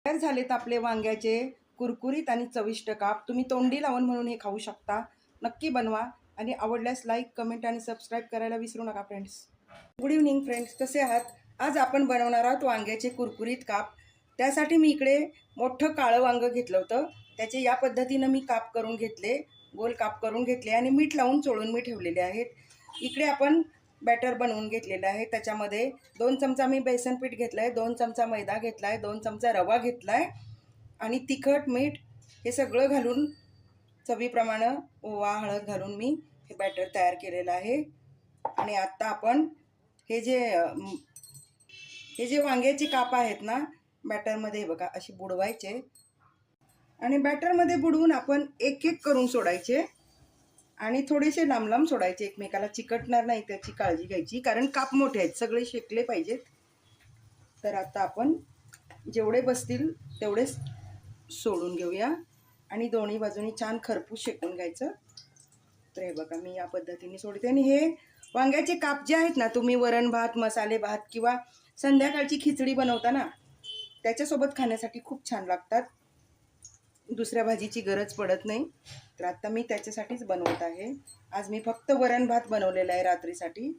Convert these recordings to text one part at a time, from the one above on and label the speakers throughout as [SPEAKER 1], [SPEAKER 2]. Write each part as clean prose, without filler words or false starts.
[SPEAKER 1] तयार झालेत आपले वांग्याचे कुरकुरीत आणि चविष्ट काप। तुम्ही तोंडी लावून म्हणून हे खाऊ शकता। नक्की बनवा आणि आवडल्यास लाईक, कमेंट आणि सबस्क्राईब करायला विसरू नका फ्रेंड्स। गुड इव्हनिंग फ्रेंड्स, कसे आहात? आज आपण बनवणार आहोत वांग्याचे कुरकुरीत काप। त्यासाठी मी इकडे मोठं काळं वांगं घेतलं होतं। त्याचे या पद्धतीनं मी काप करून घेतले, गोल काप करून घेतले आणि मीठ लावून चोळून मी ठेवलेले आहेत। इकडे आपण बॅटर बनवून घेतलेलं आहे। त्याच्यामध्ये 2 चमचा मी बेसन पीठ घेतलं आहे, 2 चमचा मैदा घेतला आहे, 2 चमचा रवा घेतला आहे आणि तिखट, मीठ हे सगळं घालून चवीप्रमाणे ओवा, हळद घालून मी हे बॅटर तयार केलेलं आहे। आणि आता आपण हे जे वांग्याचे काप आहेत ना, बॅटरमध्ये बघा अशी बुडवायचे आणि बॅटरमध्ये बुडवून आपण एक एक करून सोडायचे आणि थोडेसे लांब लांब सोडायचे, एकमेकाला चिकटणार नाही त्याची काळजी घ्यायची, कारण काप मोठे आहेत, सगळे शेकले पाहिजेत। तर आता आपण जेवढे बसतील तेवढेच सोडून घेऊया आणि दोन्ही बाजूनी छान खरपूस शेकून घ्यायचं। तर हे बघा मी या पद्धतीने सोडते आणि हे वांग्याचे काप जे आहेत ना, तुम्ही वरण भात, मसाले भात किंवा संध्याकाळची खिचडी बनवता ना, त्याच्यासोबत खाण्यासाठी खूप छान लागतात। दुसऱ्या भाजीची गरज पडत नाही। तर आता मी त्याच्यासाठीच बनवत आहे। आज मी फक्त वरण भात बनवलेला आहे रात्रीसाठी।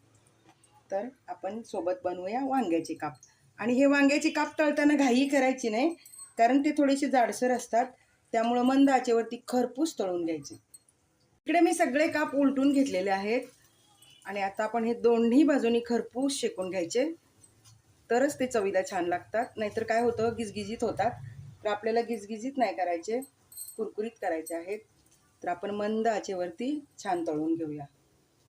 [SPEAKER 1] तर आपण सोबत बनवूया वांग्याचे काप। आणि हे वांग्याचे काप तळताना घाई करायची नाही, कारण ते थोडेसे जाडसर असतात, त्यामुळे मंद आचेवरती खरपूस तळून घ्यायचे। इकडे मी सगळे काप उलटून घेतलेले आहेत आणि आता आपण हे दोन्ही बाजूनी खरपूस शेकून घ्यायचे, तरच ते चवीला छान लागतात। नाहीतर काय होतं, गिजगिजीत होतात। तर आपल्याला गिजगिजीत नाही करायचे, कुरकुरीत करायचे आहेत। तर आपण मंद आचेवरती छान तळून घेऊया।